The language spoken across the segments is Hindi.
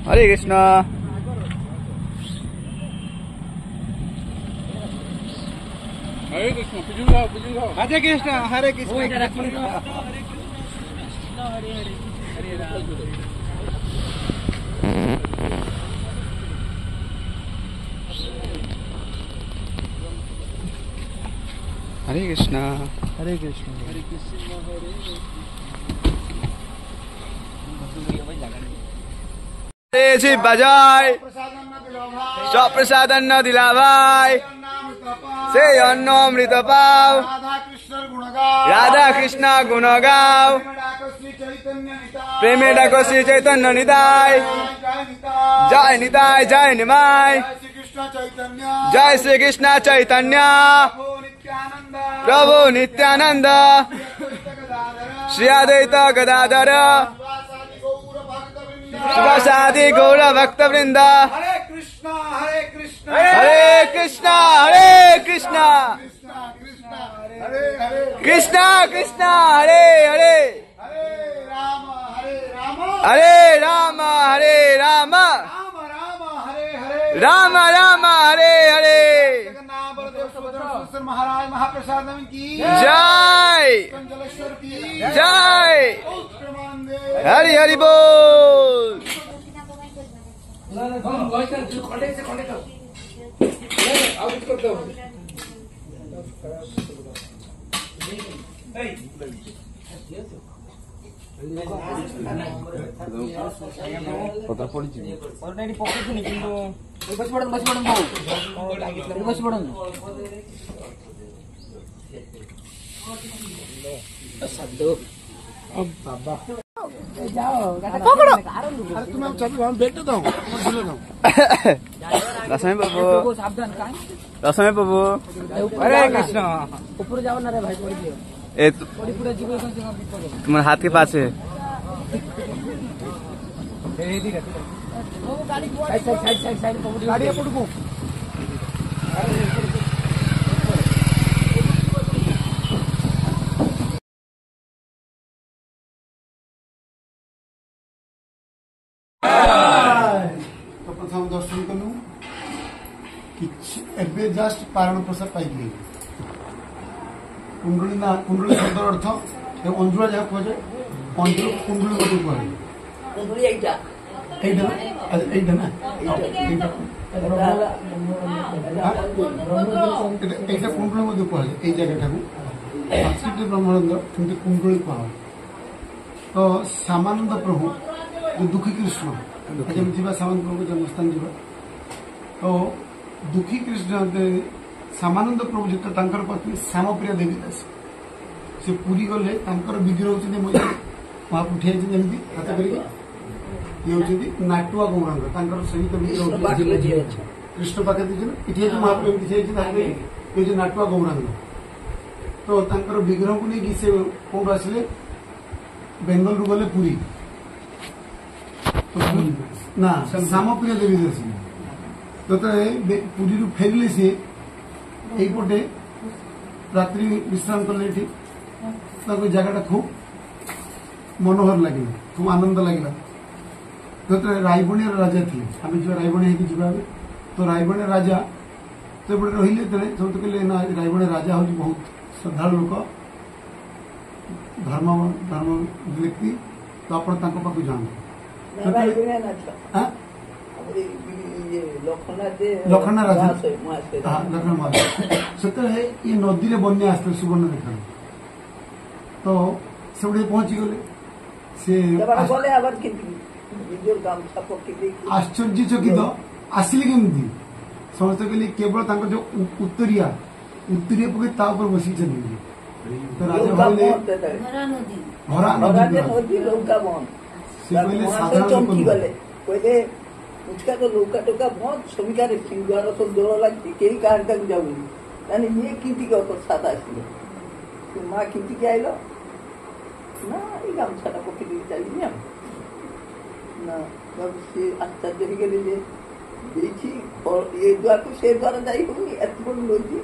हरे कृष्ण हरे कृष्ण हरे कृष्ण हरे कृष्ण हरे कृष्ण हरे कृष्ण हरे कृष्ण हरे शिव बजाय स्वप्रसाद न दिला भाई से अन्नमृत पाव राधा कृष्ण गुण गाओ प्रेमे डाको श्री चैतन्य निताय जय निताय जय निमाय जय श्री कृष्ण चैतन्य प्रभु नित्यानंद श्री अद्वैत गदाधर शिवासादि गौर भक्त वृंद हरे कृष्ण हरे कृष्ण हरे कृष्णा हरे कृष्णा कृष्णा कृष्णा हरे हरे हरे राम हरे राम राम राम हरे हरे महाराज महाप्रसाद की जय की जय हरि हरि बोल रसमे बाबू रसमे बाबू हरे कृष्ण ऊपर जाओ ना रे भाई तुम्हारे हाथ के पास है तो प्रथम दर्शन कलु कि जस्ट पारण प्रसाद पाई कुंडली ना कुंडली शब्द अर्थ अंजुला जहाँ कह जाए अंजुल कुंडली मत कह এইটা কুণ্ডলীর মধ্যে কুয়া যায় এই জায়গাটাকে সংস্কৃত ব্রহ্মানন্দ কিন্তু কুণ্ডলী কুয়া হয় তো শ্যামানন্দ প্রভু जो दुखी कृष्ण जमी जा श्यामानंद प्रभु जन्मस्थान जा तो दुखी कृष्ण श्यामानंद प्रभु जो पत्नी श्यामप्रिया देवी दास से पुरी गले विग्रह होती वहाँ उठे जमी हाथ कर नाटुआ गौरांग सहित विग्रह कृष्ण पाखे इटे महाप्रभु नाटुआ गौरांग तो विग्रह को लेकिन से कौन आसिले बेंगल रु गले पुरी ना श्यामप्रिया देवी दास तो पुरी फेरले सी यहीपटे रात्रि विश्राम कले जगह खूब मनोहर लगे खूब आनंद लगे तो रायबणी राजा थे आम जो रायबणी जा तो रायबणी राजा तो ये रही सब कहले ना रायबणी राजा हूँ बहुत श्रद्धालु लोक धर्म धर्म व्यक्ति तो आप पाक जाते लखना राजा लखना महाराज से ये नदी में बन्या आसते सुवर्ण रेखा तो से पहुंची गले से आश्चर्यचकित आसिले केमती समस्त कहले केवल जो उत्तरिया उत्तरिया पकड़ बसी चलिए तो राजा भाई भरा नदी चमकी गले पहले उसका तो लौका टोका बहुत श्रमिका द्वारा सब जोर लगती कई कार तक जाऊंगी यानी ये किंती का साथ आसलो माँ किंती के आइलो ना ये गामछाटा पकड़ी चलिए ना जब से आश्चर्य ही गले देखी और ये द्वार को से द्वारा जाई होगी एतबड़ लोजी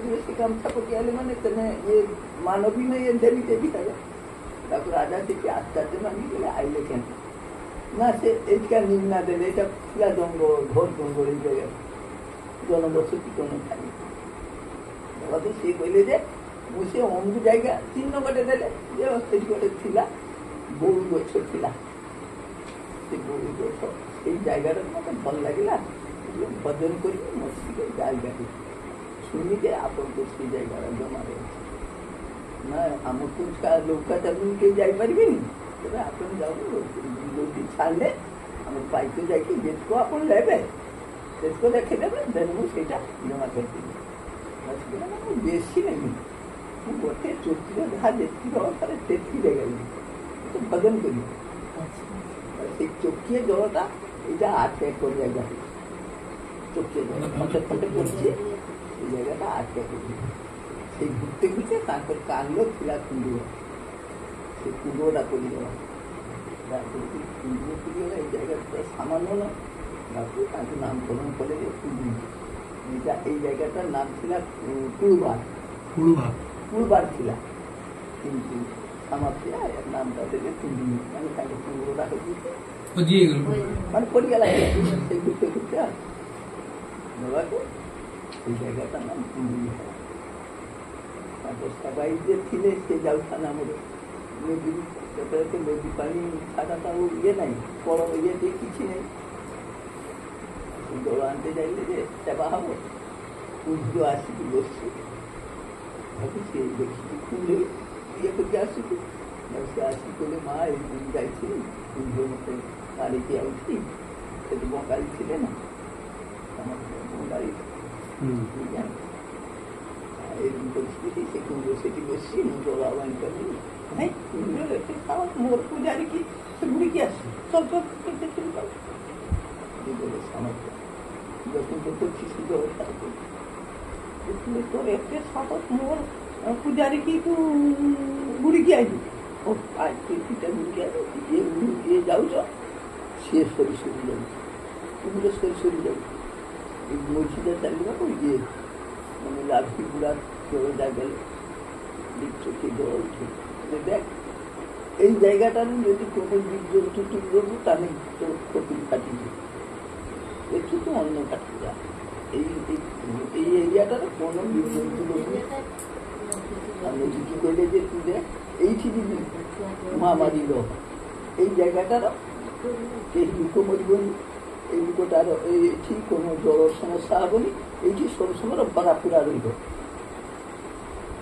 में से गामछा पकड़ी आले माने तने ये मानवी में ये देवी देवी है राजा थे आश्चर्य मानी गए आइले क्या না সে এইটা নিম্না দেবে, এটা পুরা জঙ্গল, ঘোর জঙ্গল, এই জায়গায় জনবসতি কোনো খালি। বাবাকে সে কইলে যে বসে অঙ্গ জায়গা চিহ্ন করে দেলে যে সেটি করে ଥିଲା বউ গছ ଥିଲା, ସେ ବଉ ଗଛ এই জায়গাটা মতো ভাল লাগিলা, ভজন করি মসজিদে জায়গাটি শুনিতে ଆପଣଙ୍କୁ ସେ ଜାয়গাটা ଜମା ରହିଛି ନା ଆମକୁ ଲୌକା ଚାଲୁନି କେହି ଯାଇପାରିବେନି, ତେବେ ଆପଣ ଯାଉନି ଯୋଉଠି ଛାଡ଼ିଲେ ଆମେ ପାଇକ ଯାଇକି ଯେତିକ ଆପଣ ନେବେ ସେତିକ ଦେଖିଦେବେ, ଦେନ ମୁଁ ସେଇଟା ଜମା କରିଦେବି। ବେଶୀ ନେବି, ମୁଁ ଗୋଟେ ଚୋଟିର ଯାହା ଯେତିକି ଅବସ୍ଥାରେ ସେତିକି ଜାଗାବି ଭଜନ କରିବି। সেই চকিয়ে জলটা এটা 8 একর জায়গা, চকিয়ে জল খন্ডে খন্ডে পড়ছে, এই জায়গাটা 8 একর। সেই ঘুরতে ঘুরতে তারপর কান্ড ଥିଲା কুণ্ডুর, সেই কুণ্ডটা পড়িগলা, কুণ্ডুর পড়িগলা। এই জায়গাটা সামান্য না, তারপর তাকে নামকরণ করে কুণ্ডু। এটা এই জায়গাটার নাম ছিল কুলবার, কুলবার ছিল, কিন্তু আমার নামটা দেবে কুণ্ডু, মানে তাকে কুণ্ডটা হয়েছে মানে পড়িগলা। সেই ঘুরতে ঘুরতে বাবাকে এই জায়গাটার নাম কুণ্ডু। তারপর সবাই যে ছিলে সে যাওয়া আমার নদী, নদী পানি ছাড়া তো ইয়ে নাই, বড় ইয়ে দিয়ে কিছু নেই। জল আনতে যাইলে যে সেবা হবো, সূর্য আসিকি বসছি, ভাবছি দেখছি কুণ্ডে ইয়ে করতে আসছি, সে আসি বলে মা এই যাইছি সূর্য মতো গাড়িতে আউছি, সে তো বঙ্গালী ছিলে না, আমার বঙ্গালী এরকম পরিস্থিতি। সে কুণ্ডু সেটি বসছি, জল আহ্বান করি, হ্যাঁ কুণ্ডুর একটু খাওয়া মোর পূজারি কি সে ঘুরে কি আসছে, চল চল বলে সামর্থ্য যখন তো করছিস জলটা তোর একটা সাপত মোর পূজারি কি তু ঘুরে কি আসবি, ও পিঠা ঘুরে আসবি, যে যাওছ সে সরি সরি যাবে, তুমিও সরি সরি যাবে। এই মসজিদে চালিয়ে ওই যে মানে লাঠি গুড়ার জল যা গেল চোখে জল উঠে। দেখ এই জায়গাটার যদি কোনো জীব জন্তু তুলব তাহলে তোর ক্ষতি কাটিয়ে একটু তো অন্য কাটিয়ে যায়। এই এরিয়াটার কোনো জীব জন্তু আমি কি করলে যে তুই দেখ এইটি যদি মা মারিল এই জায়গাটার এই লুকো মরিবনি, এই লুকোটার এইটি কোনো জল সমস্যা হবনি, এইটি সবসময় ভরা পুরা রইব।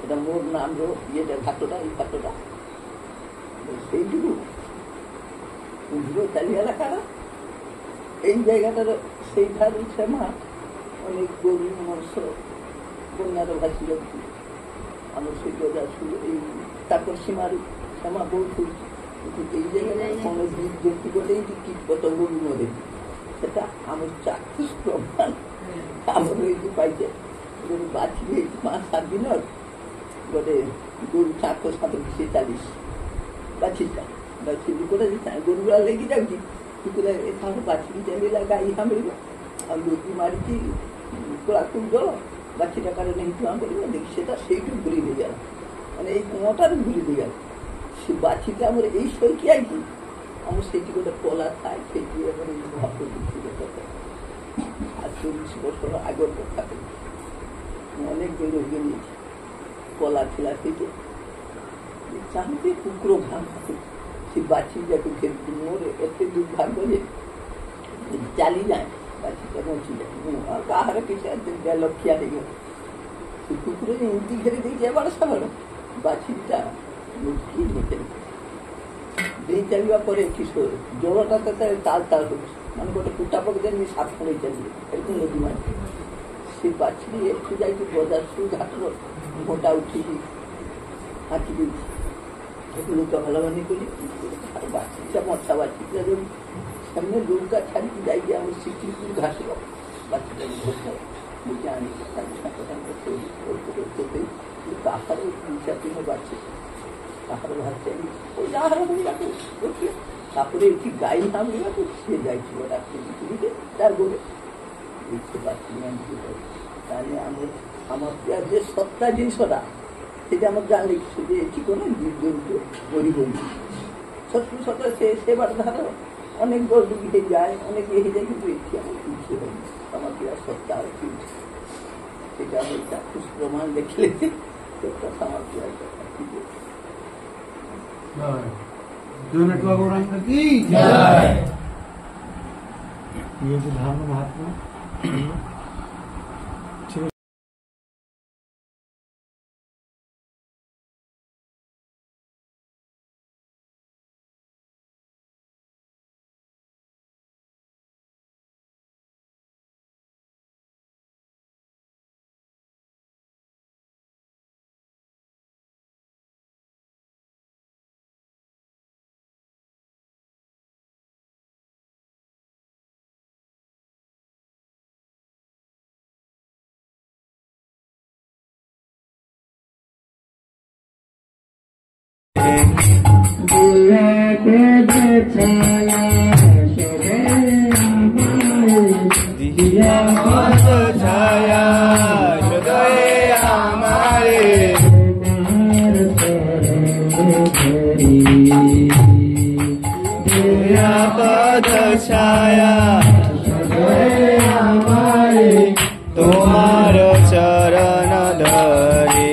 এটা মোর নাম ইয়েটা ঘাটটা, এই ঘাটটা সেইটুকু পুজো চালিয়ে এলাকাটা এই জায়গাটার সেই ধারে শ্যামা অনেক গরু মাংস বন্যার ভাসি যাচ্ছি, আমার সেই গজা শুরু এই তারপর সীমার শ্যামা বউ তুলছি। কিন্তু এই জায়গায় কোনো জীব জন্তু বলেই যে কীট পতঙ্গ মরে, সেটা আমার চাক্ষুষ প্রমাণ আমার এই পাইছে। বাছি 5-7 দিনের গোটে গরু 447 বাছিটা বাছি করে গরুগুলা লেগে যাচ্ছি, এখানে বাছিକି ଚାଲିଲା ଗାଈ ହାମିଳିବ, ଆଉ ଲୋଦି ମାରିକି କୋଳାକୁ ଜଳ ବାଛିଟା କାଳେ ନେଇ ଧୂଆଁ କରିବ, ଦେଖି ସେଟା ସେଇଠୁ ଘୁରି ଦେଇଗଲା, ମାନେ ଏଇ କୁଅଁଟାରୁ ଘୁରି ଦେଇଗଲା। ସେ ବାଛିଟା ଆମର ଏଇ ସରିକି ଆଇଛି, ଆମର ସେଇଠି ଗୋଟେ ପଲା ଥାଏ, ସେଇଠି ଆମର ଏଇ ମହାପ୍ରଭୁ ଥିବେ କଥା 40 ବର୍ଷର আগর କଥା କହୁଛି। ମୁଁ ଅନେକ ଦିନ ରହିଯାଇଛି, ପଲା ଥିଲା ସେଇଠି, ଚାହୁଁଛି କୁକୁର ଭାଙ୍ଗୁ ସେ ବାଛି ଯାକୁ ଘେରିକି ମୋର ଏତେ ଦୁର୍ଭାଗ୍ୟ ଯେ ଚାଲିଯାଏ, ବାଛିଟା ବଞ୍ଚିଯାଏ। ମୁଁ ଆଉ କାହାର କିଛି ଲକ୍ଷ୍ୟା ହେଇଗଲା, ସେ କୁକୁର ଏମିତି ଘେରି ଦେଇଛି ଏବାଡ଼ ସେବାଡ଼, ବାଛିଟା ଲୁକି ଦେଇ ଚାଲିବା ପରେ ଏଠି ଜଳଟା କେତେବେଳେ ତାଳ ତାଳ ହେଉଛି, ମାନେ ଗୋଟେ କୁଟା ପକେଇଦେଲି ସାପ ପଳେଇ ଚାଲିବେ, ଏଠି ନଦୀ ମାରି ସେ ବାଛିକି ଏଠୁ ଯାଇକି ବଜାର ଘାଟର ଘଣ୍ଟା ଉଠିକି ଆঁକି ଦେଇଛି। ଲୋକ ଭଲ ମାନେ କଲି ବାଛିଟା ମଶା ବାଛିଟା ଯୋଉ ସେମାନେ ଲୁକା ଛାଡ଼ିକି ଯାଇକି ଆମ ସିଟିପୁର ଘାଟର ବାଛିଟାକୁ ଧରିଥାଏ, ନିଜେ ଆଣିକି ତାକୁ ସାତ କାହାର 2-3 ବାଛି କାହାର ବାହାରି ଯାହାର ହଇବାକୁ ତାପରେ ଏଠି ଗାଈ ହାମିବାକୁ ସିଏ ଯାଇଥିବ ରାତିରେ ତାର ଗୋରେ ଏଠି ବାଛି ଆଣିକି ତାହେଲେ ଆମର ଯେ ସତ୍ତା ଜିନିଷଟା সেটা আমার জানলে যে এটি কোনো জীবজন্তু মরিবনি, সত্যি সত্য সে বাট ধারা অনেক বড় দিকে যায়, অনেক এগিয়ে যায়, কিন্তু এটি আমার কিছু হয়নি। আমার ক্রিয়া সত্তা আর কি সেটা আমি চাক্ষুষ প্রমাণ দেখলে আমার ক্রিয়া ये जो धर्म महात्मा दिया पद छाया सदय हमारे दिया पद छाया सदय हमारे तुम्हार चरण धरे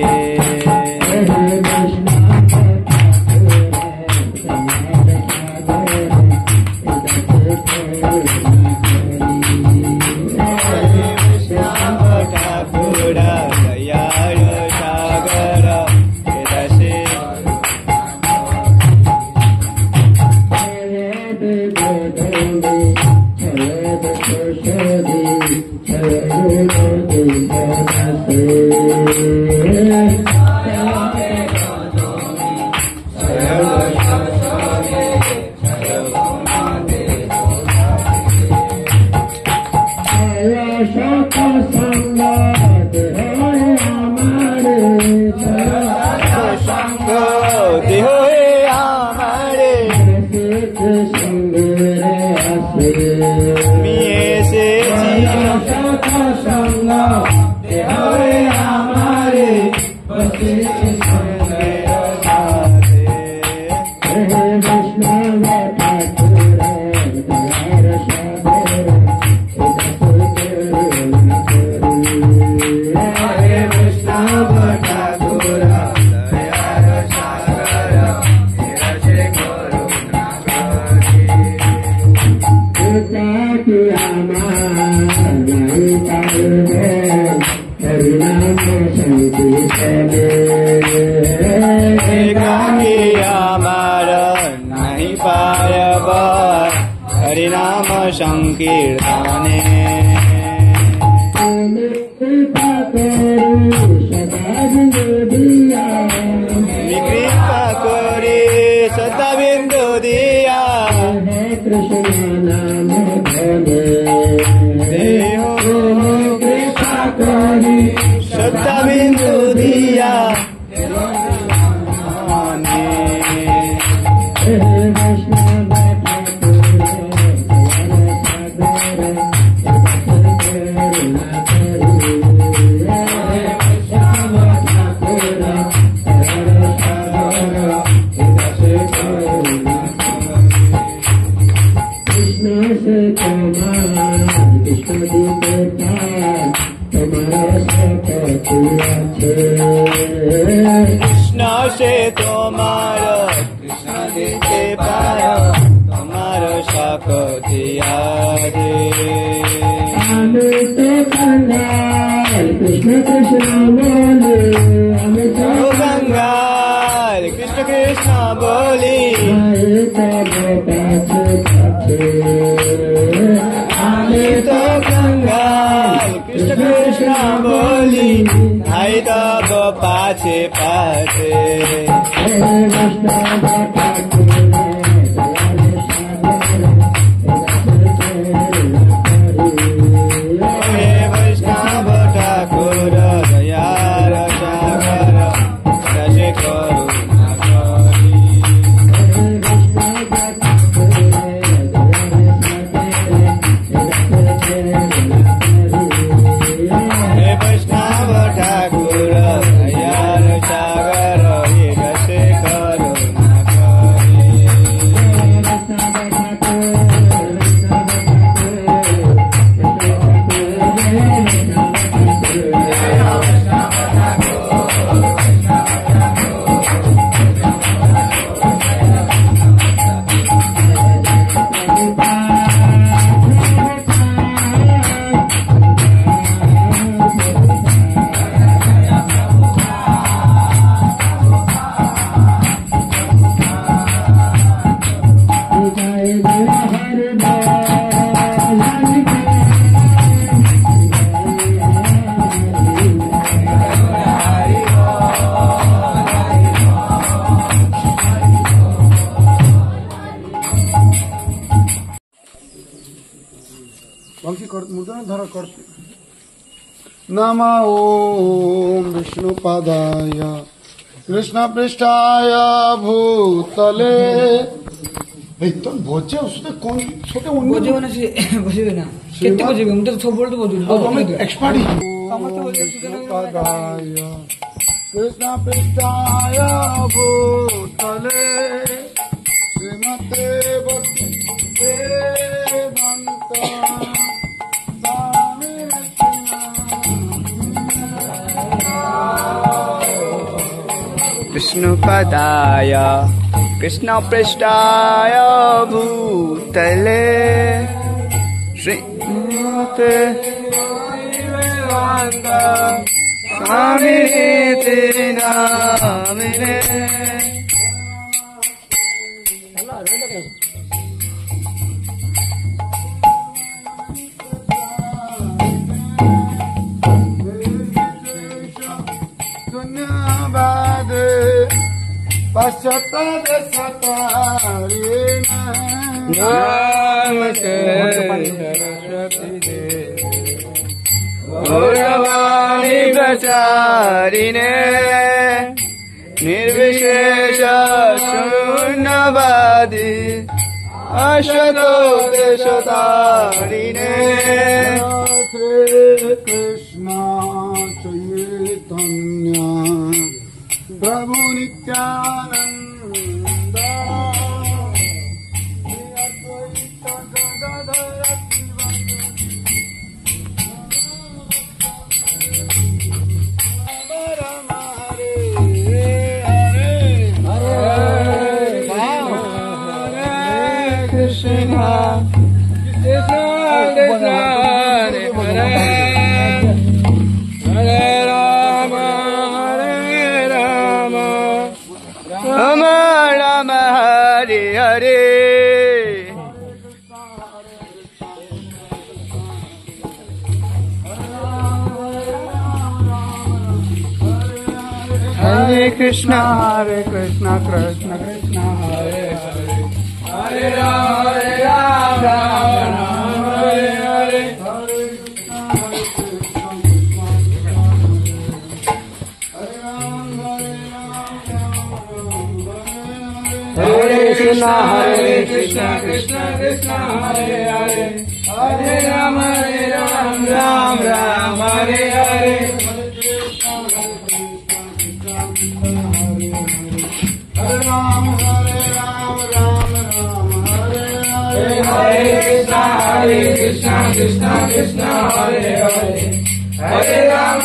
संकीर्तने कृपा करे सदा बिंदु दिया कृष्ण नाम कृपा करे सदा बिंदु दिया कृष्ण से तुम्हारा कृष्ण देते पाया तुम्हारा शक्तिया दे कृष्ण कृष्ण बोले गंगाल कृष्ण कृष्ण बोली तो गंगाल कृष्ण कृष्ण बोली आई तब पाछे पाछे वैष्णव ठाकुर दयार सागर रस करुणा वैष्णव ठाकुर दयार सागर नम ओम विष्णुपादाय कृष्ण पृष्ठाय भूतले तुम बजे उसने कौन छोटे बजेबो ना से बजेबे ना केते बजेबे हम तो सब बोल तो बजेबे एक्सपर्ट विष्णुपादाय कृष्ण पृष्ठाय भूतले श्रीमते भक्ति वेदांता विष्णुपदाय कृष्णपृष्ठाय भूतले श्रीमते स्वामिनिति नामिने नमस्ते गौरवाणी प्रचारिणे निर्विशेष शून्यवादी अशतो देशतारिणे श्री कृष्ण चैतन्य प्रभु Nityanand Hare Krishna, Krishna Krishna, Hare Hare, Hare Rama, Rama Rama, Hare Hare, Hare Krishna, Krishna Krishna, Hare Hare, Hare Rama, Rama Rama, Hare Hare. Hare Krishna, Krishna Krishna, Hare Hare, Hare Rama, Rama Rama, Hare Hare. Hare Krishna, Krishna Krishna, Hare Hare, Hare Rama,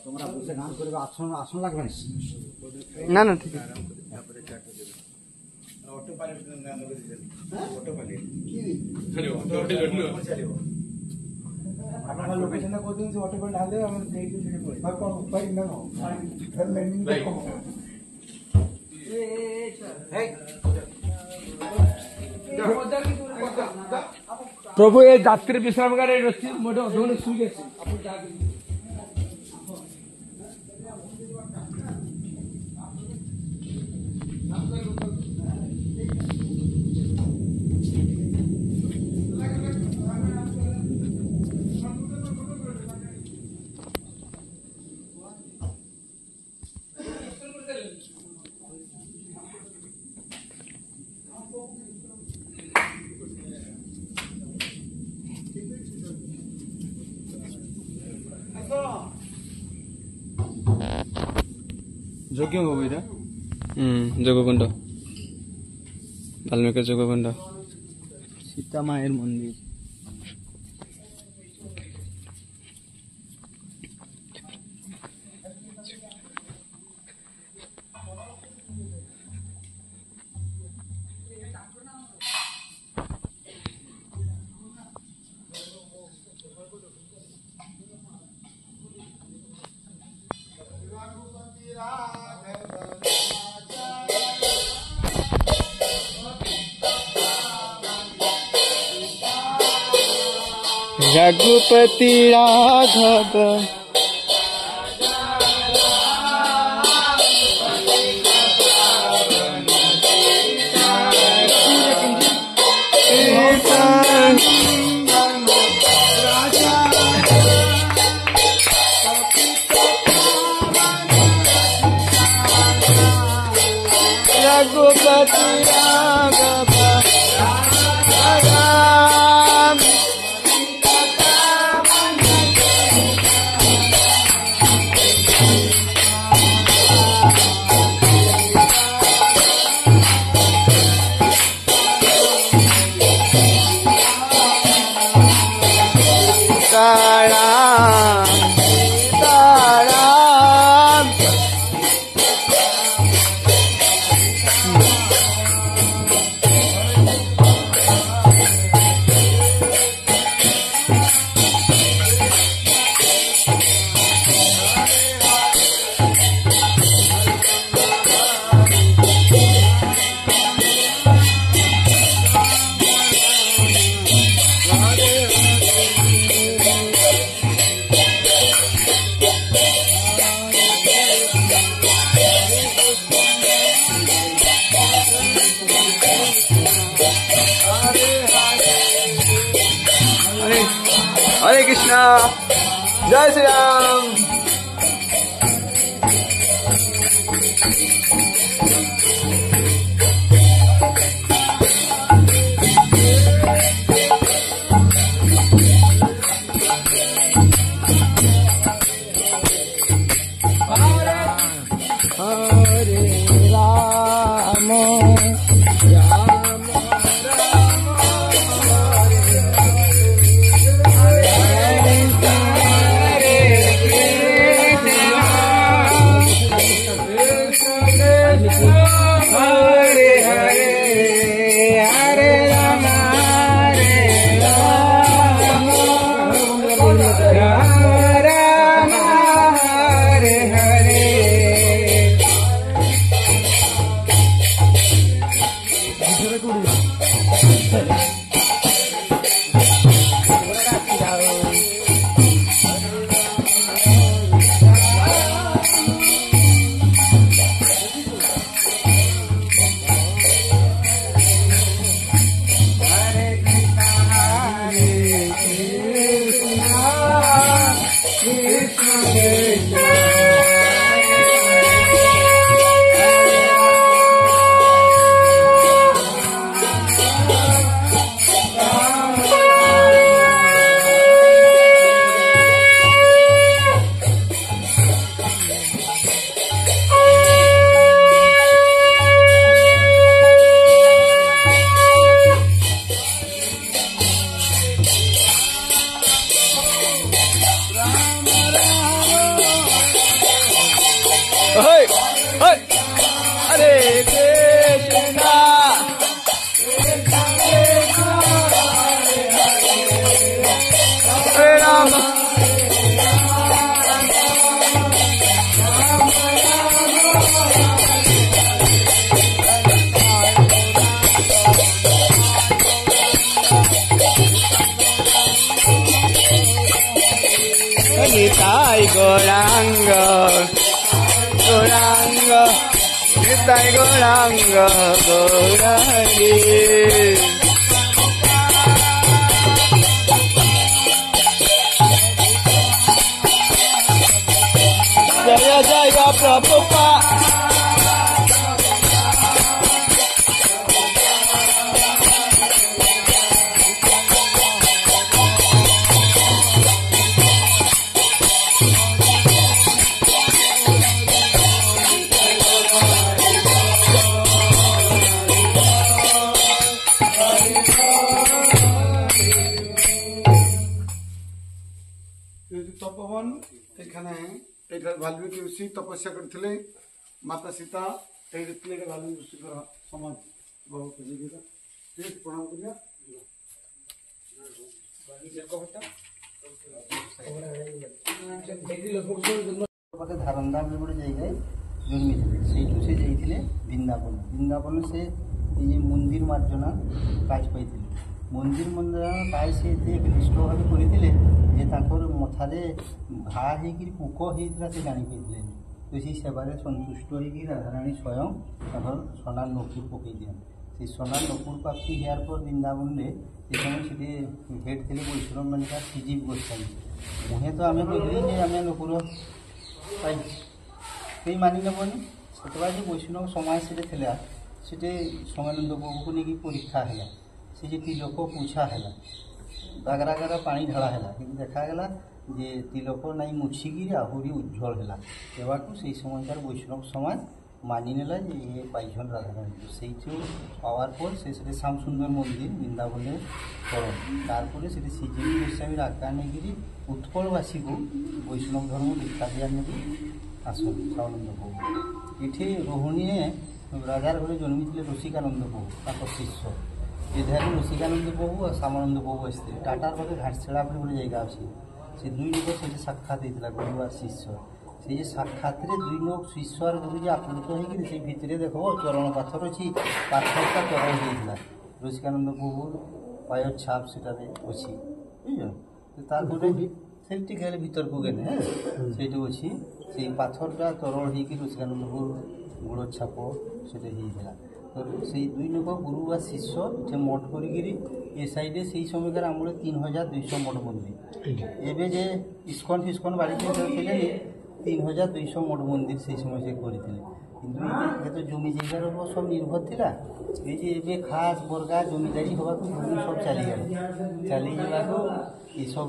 তোমরা বসে গান করবে, আসন আসন লাগবে না। না না ঠিক আছে। আপনারা লোকেশনটা করে দিন, যে অটো করে ঢাল দেবে, আমরা দেখি সেটা করে পাই না না ফের ল্যান্ডিং কম। প্রভু এই যাত্রী বিশ্রামগারে রয়েছে, মোটে অধনে শুয়ে গেছে। যজ্ঞ হবে এটা। যোগকুণ্ড, বাল্মীকি যোগকুণ্ড, সীতা মায়ের মন্দির। रघुपति राघव रघुपति राघव राम सीताराम सीताराम हरे कृष्णा, जय Shri Ram. Hey, hey, Hare Krishna, Hare Rama, Nitai Gauranga, Gauranga, Nitai Gauranga, Gaurari. Jaya Jaya Prabhupada. Tapovan एखाने वाल्मीकि ऋषि तपस्या करथिले माता सीता वाल्मीकि ऋषि समाज बहुत जीवित प्रणाम करिया पाखे धारंदा बोले गोटे जगह जन्मी से से जाइए बृंदावन बृंदावन से ये मंदिर मार्जना प्राइज पाई मंदिर मंदिर पाई से निष्ठ भाव करते मथारे घा हो पोक होता से जापारे तो से सेवार सन्तुष्ट हो राधाराणी स्वयं सोना नकुर पकई दिया से सोना नकुर प्राप्ति हार पर बृंदावन में से हेड थे वैष्णव मानिका श्रीजीव गोस्वामी मुहे तो आम कहली आम नकुर पाई कई मानि नबनी से वैष्णव समाज से सोमानंद बाबू को लेकिन परीक्षा है से तिलक पूछा है गागरा गागरा पानी ढला है कि देखागला जे तिलक नाई मुछिकी आहरी उज्जवल है एवं से समयकार वैष्णव समाज मानि नेला जे ये पाइछन राधारानी से पावर पर से श्याम सुंदर मंदिर बृंदावन करें तारपर से श्रीजीव गोस्वामी आज्ञा नहीं उत्कलवासी को वैष्णव धर्म दीक्षा दिया नहीं आसन सानंद बाबू ये रोहिणी राजार घरे जन्मी थे रसिकानंद बाबू शिष्य इधर रसिकानंद बाबू और सामानंद बाबू आसते टाटार पाखे घाटछेड़ा गोटे जगह अच्छे से दुई लोक से साक्षात होता गुरु और शिष्य से साक्षात दुई लोग शिष्य और गुरु जी आप्लुत होकर भितर देख चरण पाथर अच्छी पाथरटा चरण होता रसिकानंद बाबू पायर छाप से अच्छी बुझे से भर को गले से अच्छी से पाथरटा तरल होकर रसिकानंद बाबू गोड़ छाप से तो से दुई लोक गुरु व शिष्य ये मठ कर साइडे से समयकार आम 3200 मठ मंदिर एवं जे इस्कन फिस्कन बाड़ी 3200 मठ मंदिर से समय से करते तो जमी जगार सब निर्भर थिला ये खास बर्गा जमीदारी हवा भूमि सब चलीगला ये सब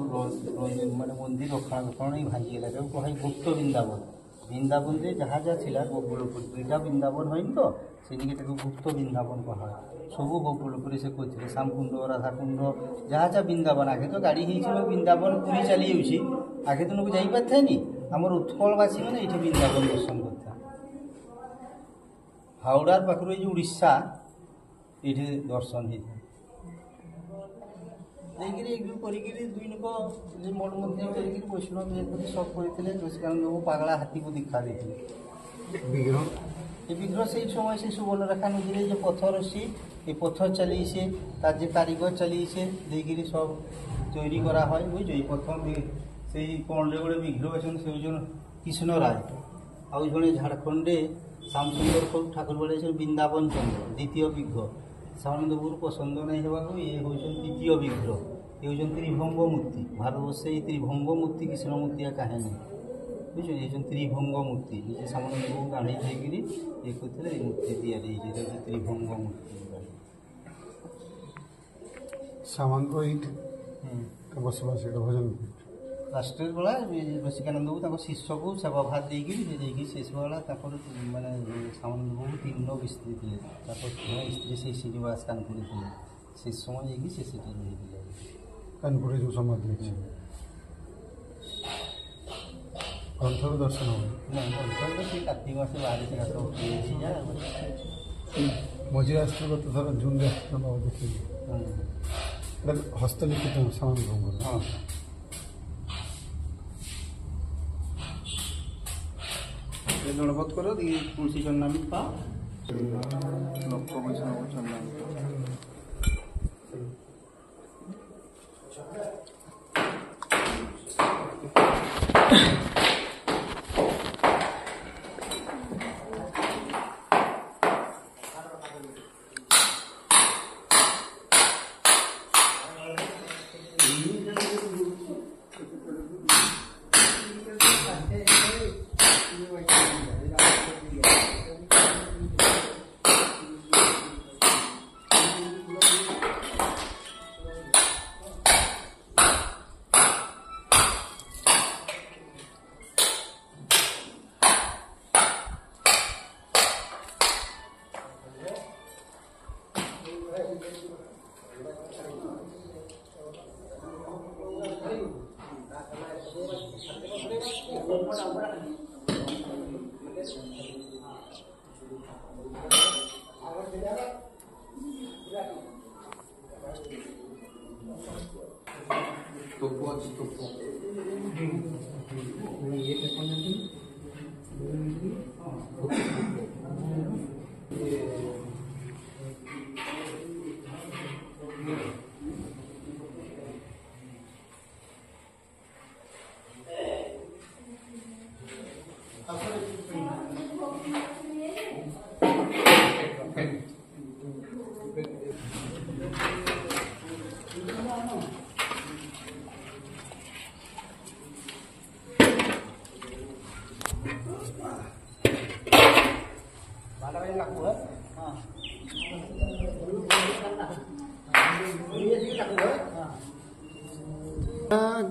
मानने मंदिर रक्षणाबेक्षण भांगीगला कहे गुप्त बृंदावन बृंदावन से जहाँ जहाँ थिला गोकुलपुर दुईटा बृंदावन है तो से गुप्त बृंदावन कह सब गोकुलपुर से कहते श्यामकुंड राधाकुंड जहाँ जहाँ बृंदावन आगे तो गाड़ी बृंदावन पूरी चली जाऊँगी आगे तो लोग जापार थे नी आम उत्कलवासी मैंने ये बृंदावन दर्शन करता हावड़ार पाखर ये उड़ीसा ये दर्शन होता दुई लोक मठ मंदिर कर वैष्णव सब करते रसिकानंद बाबू पागला हाथी को दीक्षा देते विग्रह से समय से सुवर्णरेखा नदी जो पत्थर अच्छी ये पत्थर चली से तार जो कारीगर चली से देकर सब तैयारी करा है बुझे ये प्रथम से पंडे गोटे विग्रह अच्छे से कृष्ण राय आउ जड़े झाड़खंडे श्याम सुंदर ठाकुर बड़े वृंदावन चंद्र द्वितीय विग्रह सानंद बाबू पसंद नहीं होगा ये हूँ तृतीय विग्रह ये हूँ त्रिभंग मूर्ति भारत वर्ष ये त्रिभंग मूर्ति कृष्ण मूर्ति कहे नहीं ବୁଝିଲେ ଏ ଯେଉଁ ତ୍ରିଭଙ୍ଗ ମୂର୍ତ୍ତି ନିଜେ ସାମନ୍ତଙ୍କୁ ଆଣେଇ ଦେଇକିରି ଇଏ କରିଥିଲେ ଏଇ ମୂର୍ତ୍ତି ତିଆରି ହେଇଛି ଏଇଟା ହେଉଛି ତ୍ରିଭଙ୍ଗ ମୂର୍ତ୍ତି। ସାମନ୍ତ ଏଇଠି ବସବାସ ଭଜନ ଲାଷ୍ଟରେ ବେଳା ରସିକାନନ୍ଦକୁ ତାଙ୍କ ଶିଷ୍ୟକୁ ସେବା ଭାତ ଦେଇକିରି ସେ ଯାଇକି ଶେଷ ବେଳା ତାଙ୍କର ମାନେ ସାମନ୍ତଙ୍କୁ 3 ସ୍ତ୍ରୀ ଥିଲେ ତାଙ୍କ ସ୍ତ୍ରୀ ସେଇ ଶ୍ରୀନିବାସ କାନପୁରୀ ଥିଲେ ସେ ସମୟ ଯାଇକି ସେ ସେଠି ରହିଥିଲେ କାନପୁରରେ ଯେଉଁ ସମାଧି ଅଛି ଗ୍ରନ୍ଥର ଦର୍ଶନ ହୁଏ ଗ୍ରନ୍ଥରେ ସେ କାର୍ତ୍ତିକ ମାସ ବାହାରିଛି ଘାଟ ଉଠିଯାଇଛି ଯା ମଝିରେ ଆସିଥିଲେ ଗତ ଥର ଜୁନ୍ରେ ଆସିଥିଲା ଦେଖିଲି ହସ୍ତଲିଖିତ ସାମନ୍ତଙ୍କର ହଁ ଗଣପତ କର ତୁଳସୀ ଚନ୍ଦାମିତ ପା ଲୋକ ବୈଷ୍ଣବ ଚନ୍ଦାମିତ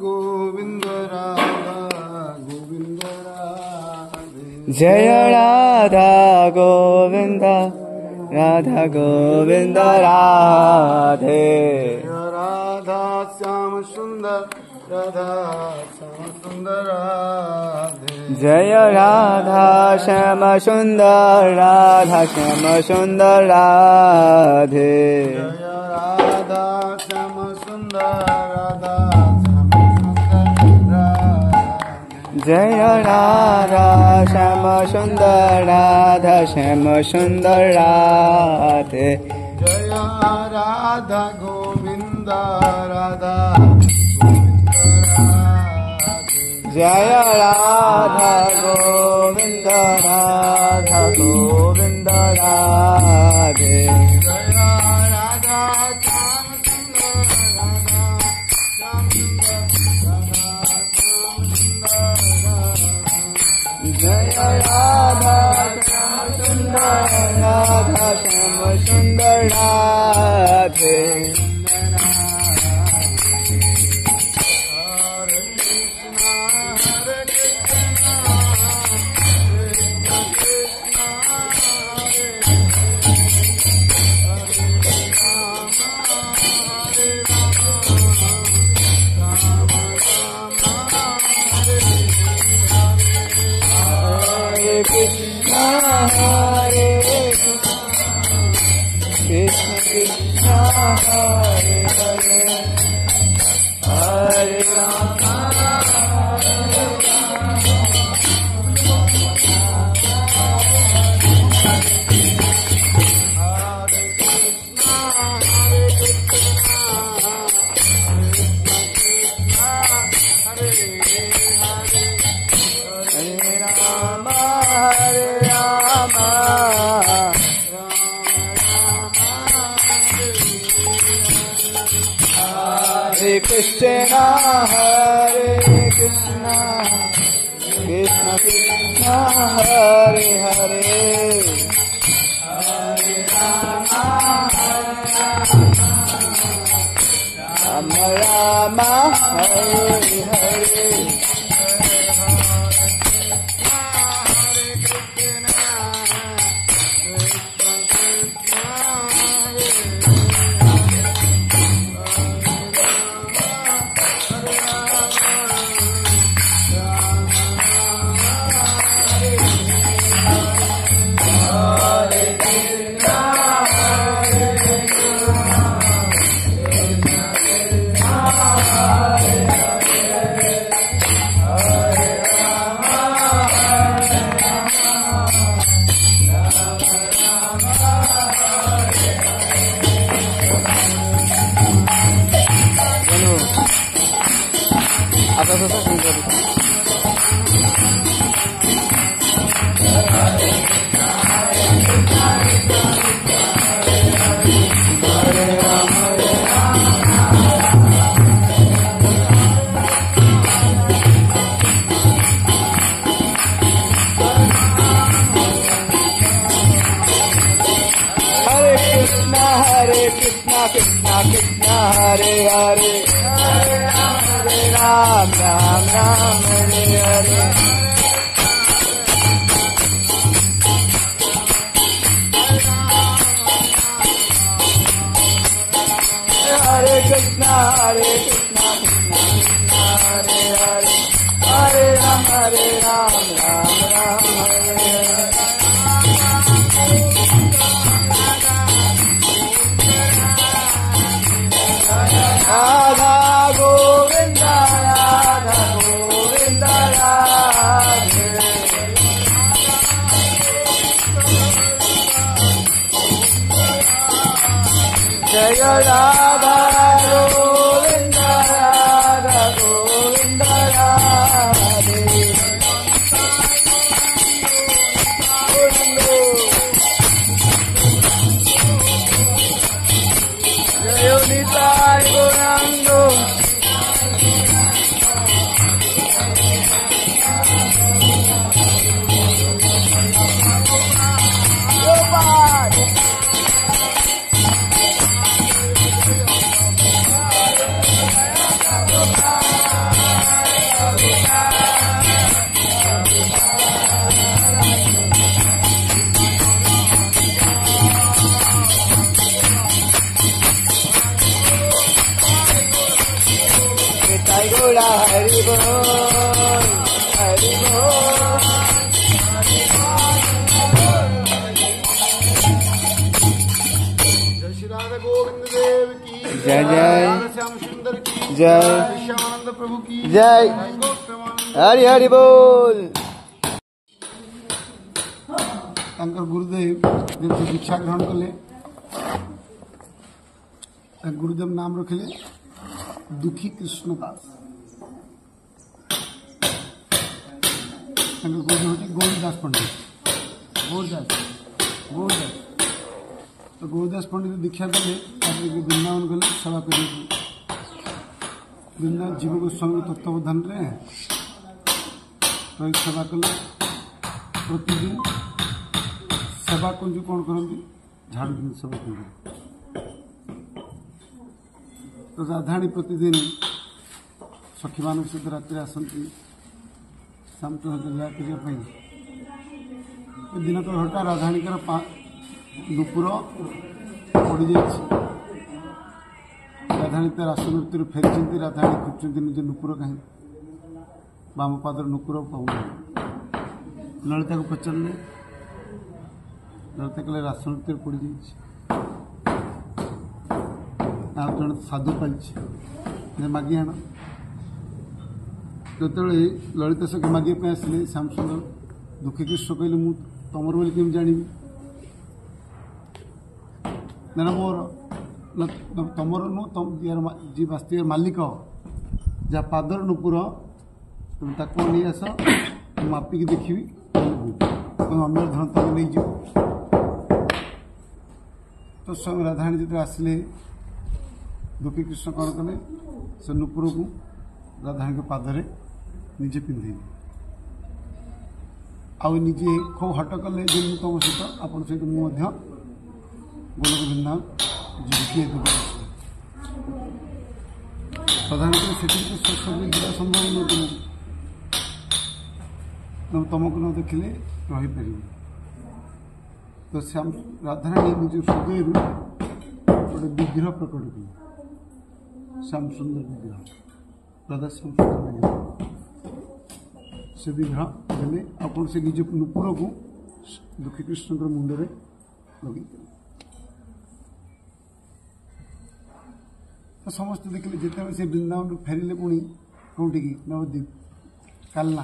गोविंद राधा गोविंद राधे जय राधा गोविंद राधा गोविंद राधे राधा श्याम सुंदर राधा श्याम सुंदर राधे जय राधा श्याम सुंदर राधा श्याम सुंदर राधे जय राधा श्याम सुंदर राधा जय राधा श्याम सुंदर राधा श्याम सुंदर राधे जय राधा गोविंद राधा जय राधा गोविंद राधा गोविंद राधे जय राधा श्याम सुंदर राधा श्याम सुंदर Radhe Krishna Krishna Hare Hare Hare Rama Hare Krishna Hare Krishna Krishna Krishna Hare Hare Rama Rama Hare Hare Krishna Krishna Hare Hare Hare Ram Ram Ram Hare Hare Hare Krishna Krishna Krishna Hare Hare Hare Ram Ram Ram Hare Hare Radha Govinda Radha Govinda Radhe Jaya Radha Govinda Radha Govinda Radhe Jaya Nitai Gauranga Hari Bol, Hari Bol. Jai Shri Radha Govinda Dev ki Jai Jai Shyam Sundar ki Jai Shyamananda Prabhu ki Jai Hari Hari Bol. ତାଙ୍କର ଗୁରୁଦେବ ଯେମିତି ଦୀକ୍ଷା ଗ୍ରହଣ କଲେ ଗୁରୁଦେବ ନାମ ରଖିଲେ ଦୁଃଖୀ କୃଷ୍ଣ ଦାସ। ତାଙ୍କର ଗୁରୁଦେବ ହେଉଛି ଗୌରୀଦାସ ପଣ୍ଡିତ। ଗୌରୀଦାସ ତ ଗୌରୀଦାସ ପଣ୍ଡିତ ଦୀକ୍ଷା ଦେଲେ ତାପରେ ବୃନ୍ଦାବନ ଗଲେ ସେବା କରିବାକୁ। ବୃନ୍ଦାବନ ଜୀବ ଗୋସ୍ୱାମୀ ତତ୍ତ୍ୱାବଧାନରେ ରହି ସେବା କଲେ। ପ୍ରତିଦିନ सेवा कुंज कौन करती झाड़ू सेवा कुंज तो राधाणी प्रतिदिन सखी मान सहित रात आसती श्याम लीला करने दिन घटा राधाणीकर नुपुर पड़ जा राधाणी तो रास नृत्य फेरी राधाणी खोजुंट निज नुपुर कहीं बाम पादर नुपुर पाऊँ ललिता को पचारे ललिता कहले रास नृत्य पड़ जा जन साधु पाई मागी आण जो ललिता सखी मागे आसिले श्याम सुंदर दुखी कृष्ण कहले मु तुमर बोली केम जानी ना मोर तुमर नु तुम जी वास्तव मालिक जहाँ पादर नुपुर तुम ताक नहीं आस मापिक देखी तुम अमर धन तुम नहीं जीव तो स्वयं राधाणी जो आसिले दुखी कृष्ण कौन कले से नुपुर को राधाणी के पादरे निजे पिंधे आजे खूब हट कले तुम सहित आपण सहित मुझे गोलक वृंदावन जीवित प्रधानतः से सब संभव नुह तुमको न देखिले रहीपर तो श्याम राधाराणी निज हृदय गोटे विग्रह प्रकट कले श्याम सुंदर विग्रह राधा श्याम सुंदर विग्रह से विग्रह देने आप से निज नुपुर को दुखी कृष्ण मुंडे लगे तो समस्त देखिले जिते से वृंदावन फेरिले पुणी कौटी की नवद्वीप कालना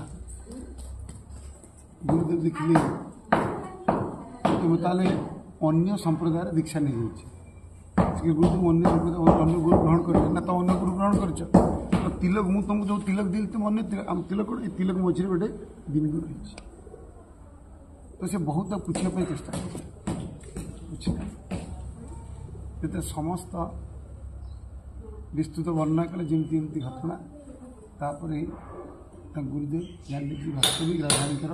गुरुदेव देखिले तुम ताले अन्य संप्रदाय दीक्षा नहीं जाइए गुरुदेव अन्य संप्रदाय अन्य गुरु ग्रहण कर ना तो अन्य गुरु ग्रहण कर तिलक मुझे तुमको जो तिलक दिल तुम अन्य तिलक तिलक मझे गोटे बिंदु रही तो से बहुत पूछापी चेष्टा कर समस्त विस्तृत वर्णना कले जमी घटना तापर गुरुदेव जानले कि वास्तविक राधारानीकर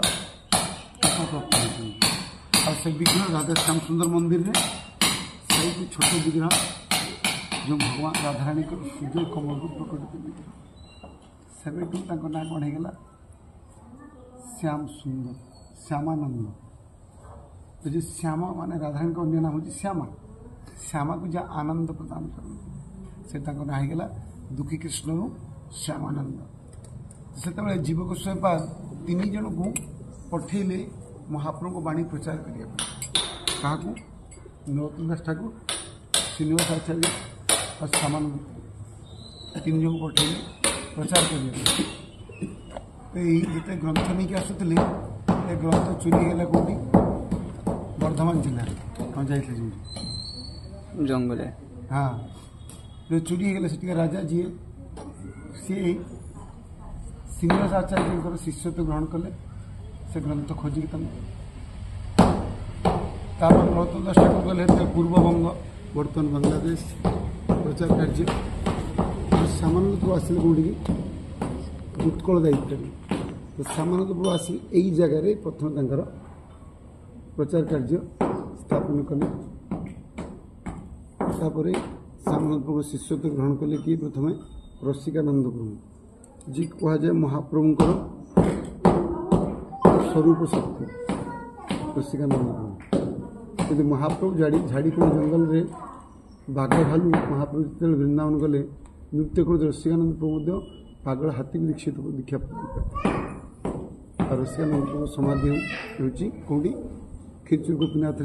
और से विग्रह राधा श्याम सुंदर मंदिर में से छोट विग्रह जो भगवान राधाराणी सूर्य कमल को प्रकट कर विग्रह से ना कौन होगा श्याम सुंदर श्यामानंद तो जो श्यामा मान राधाराणी का अन्य नाम हूँ श्यामा श्यामा को जहाँ आनंद प्रदान कर से ना होगा दुखी कृष्ण श्यामानंद से जीव गोस्वामी पाद 3 जन को पठेले महाप्रभु को बाणी प्रचार करने क्या नरोत्तम दास ठाकुर श्रीनिवास आचार्य और श्यामानंद 3 जन को पठेले प्रचार करने तो ये ग्रंथ नहीं आसुले ग्रंथ चोरी है कौटी बर्धमान जिले हाँ जाइए जंगल हाँ जो चोरी है से राजा जी सी श्रीनिवास आचार्य शिष्यत्व ग्रहण कले से ग्रंथ खोजिक नरोत्तम दास ठाकुर गले पूर्वबंग बर्तमान बांग्लादेश प्रचार कार्य श्यामानंद प्रभु आसिले कौटी उत्कल दायित्व तो श्यामानंद प्रभु आस यही जगार प्रथम तर प्रचार कार्य स्थापन कले श्यामानंद प्रभु शिष्यत्व ग्रहण कले कि प्रथम रसिकानंद प्रभु जी कहुए महाप्रभुंर स्वरूप शक्ति रसिकानंद प्रभु कि महाप्रभु झाड़ीकोड़ जंगल में बाघ भालू महाप्रभु जो वृंदावन गले नृत्य कर रसिकानंद प्रभु पागल हाथी को दीक्षा और रसिकानंद प्रभु समाधि कौटी खिरचूर गोपीनाथ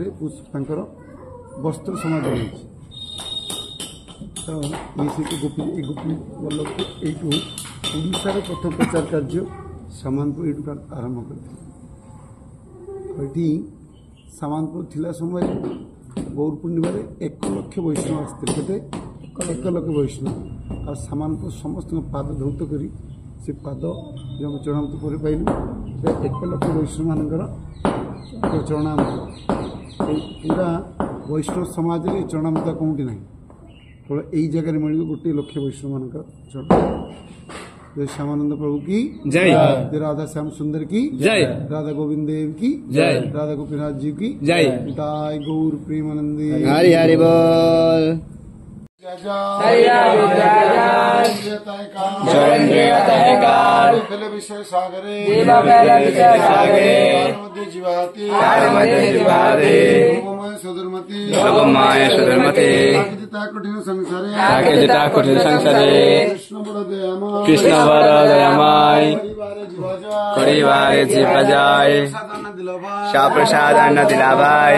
वस्त्र समाधि रही तो ये गोपी वल्लभ को यू ओडार प्रथम प्रचार कार्य सामानपुर यू आरंभ करती सामानपुर थिला समय गौर पूर्णिमा 1 लाख वैष्णव आसते 1 लाख वैष्णव और सामानपुर समस्त पाद धौत कर से पाद जो चरणामृत पर पाइलु 1 लाख वैष्णव मानकर चरणामृत पूरा वैष्णव समाज में चरणामृत कौटी ना केवल यही जगह मिल 1 लाख वैष्णव मान चरण जय श्यामानंद प्रभु की जय, राधा श्याम सुंदर की जय, राधा गोविंद देव की जय, राधा गोपीनाथ जी की जय, दाय गौर प्रेमानंदी हरि हरि बोल विषय सागरे सुधर्मती कठिन संसारे कृष्ण वर दयामय करिबारे जीव जाय प्रसाद अन्न दिलावाय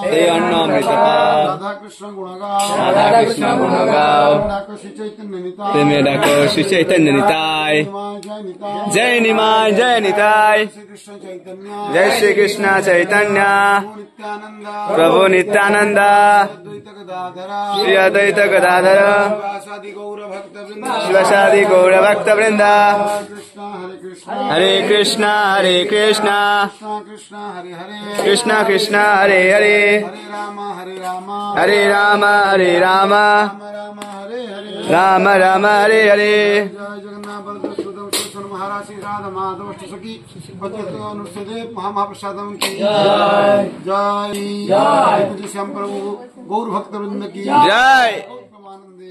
हे अन्नामृत राधा कृष्ण गुण गाओ ते मेरा को श्री चैतन्य निताय जय निमाय जय निताय जय श्री कृष्ण चैतन्य प्रभु नित्यानंद श्री अद्वैत गदाधर शिवसादि गौर भक्त वृंद हरे कृष्णा कृष्णा कृष्णा हरे हरे हरे राम राम राम हरे हरे महाराज श्री राधा माधव सखी अनुदेव महाप्रसादम की जय श्याम प्रभु गौर भक्त वृंद की जय। गौर प्रेमानंदे।